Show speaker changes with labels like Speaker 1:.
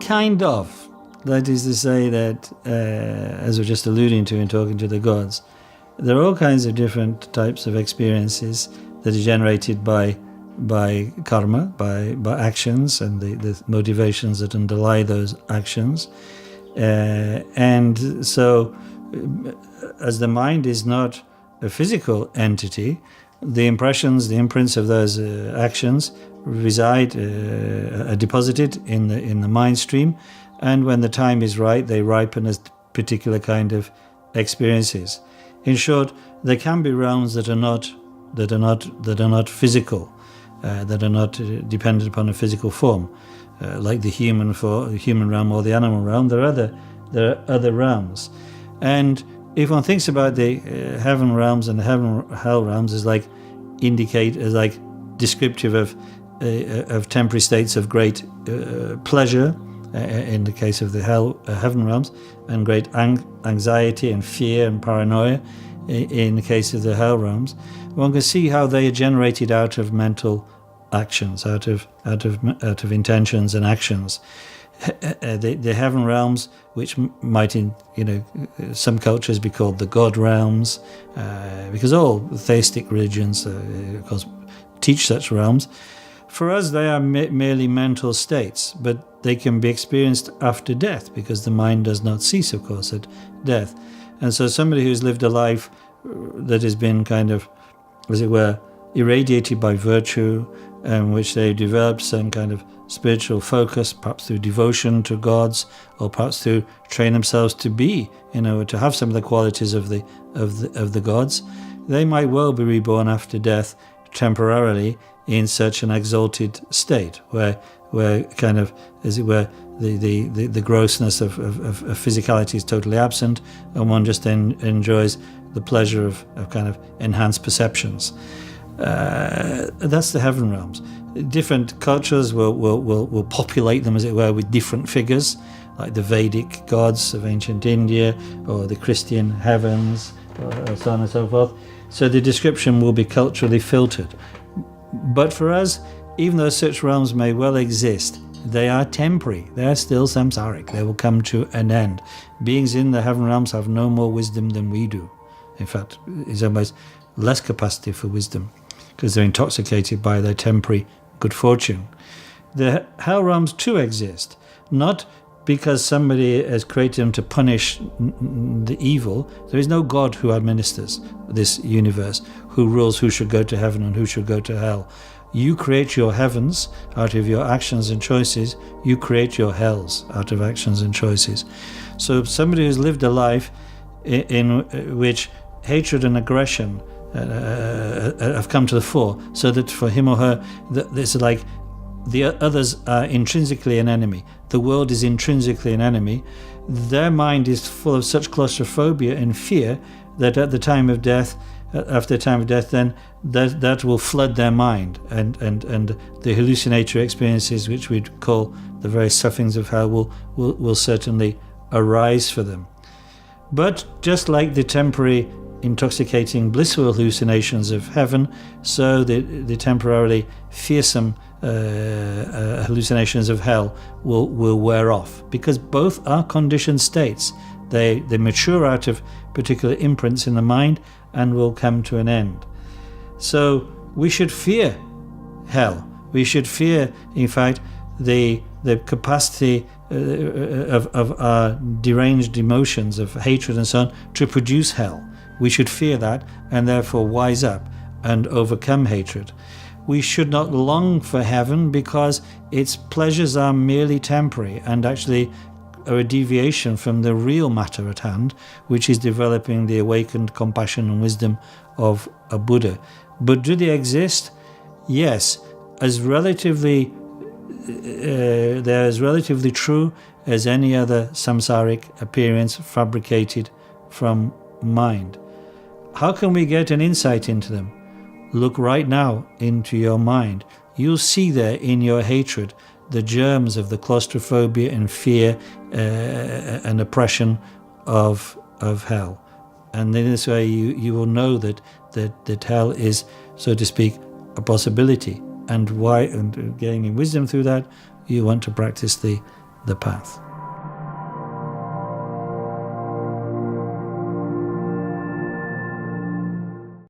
Speaker 1: Kind of. That is to say that, as we're just alluding to in talking to the gods, there are all kinds of different types of experiences that are generated by karma, by actions and the motivations that underlie those actions. And so, as the mind is not a physical entity, the impressions, the imprints of those actions reside, are deposited in the mind stream, and when the time is right, they ripen as particular kind of experiences. In short, there can be realms that are not physical, that are not dependent upon a physical form, like the human realm or the animal realm. There are other realms, and if one thinks about the heaven realms and the hell realms as like descriptive of temporary states of great pleasure in the case of the heaven realms, and great anxiety and fear and paranoia in the case of the hell realms, one can see how they are generated out of mental actions, out of intentions and actions. The heaven realms, which might in some cultures be called the god realms, because all theistic religions, of course, teach such realms. For us, they are merely mental states, but they can be experienced after death, because the mind does not cease, of course, at death. And so somebody who's lived a life that has been kind of, as it were, irradiated by virtue, in which they developed some kind of spiritual focus, perhaps through devotion to gods, or perhaps to train themselves to be, to have some of the qualities of the gods, they might well be reborn after death temporarily in such an exalted state, where kind of, as it were, the grossness of physicality is totally absent, and one just enjoys the pleasure of kind of enhanced perceptions. That's the heaven realms. Different cultures will populate them, as it were, with different figures, like the Vedic gods of ancient India, or the Christian heavens, or so on and so forth. So the description will be culturally filtered. But for us, even though such realms may well exist, they are temporary. They are still samsaric. They will come to an end. Beings in the heaven realms have no more wisdom than we do. In fact, it's almost less capacity for wisdom, because they're intoxicated by their temporary good fortune. The hell realms too exist, not because somebody has created them to punish the evil. There is no God who administers this universe, who rules who should go to heaven and who should go to hell. You create your heavens out of your actions and choices. You create your hells out of actions and choices. So somebody who's lived a life in which hatred and aggression have come to the fore, so that for him or her, it's like the others are intrinsically an enemy. The world is intrinsically an enemy. Their mind is full of such claustrophobia and fear that at the time of death, after the time of death, then that will flood their mind, and the hallucinatory experiences, which we'd call the very sufferings of hell, will certainly arise for them. But just like the temporary intoxicating blissful hallucinations of heaven, so the temporarily fearsome hallucinations of hell will wear off, because both are conditioned states. They mature out of particular imprints in the mind and will come to an end. So we should fear hell. We should fear, in fact, the capacity of our deranged emotions of hatred and so on to produce hell. We should fear that, and therefore wise up and overcome hatred. We should not long for heaven, because its pleasures are merely temporary and actually are a deviation from the real matter at hand, which is developing the awakened compassion and wisdom of a Buddha. But do they exist? Yes, they're as relatively true as any other samsaric appearance fabricated from mind. How can we get an insight into them? Look right now into your mind. You'll see there in your hatred the germs of the claustrophobia and fear and oppression of hell. And in this way you will know that hell is, so to speak, a possibility. And gaining wisdom through that, you want to practice the the path.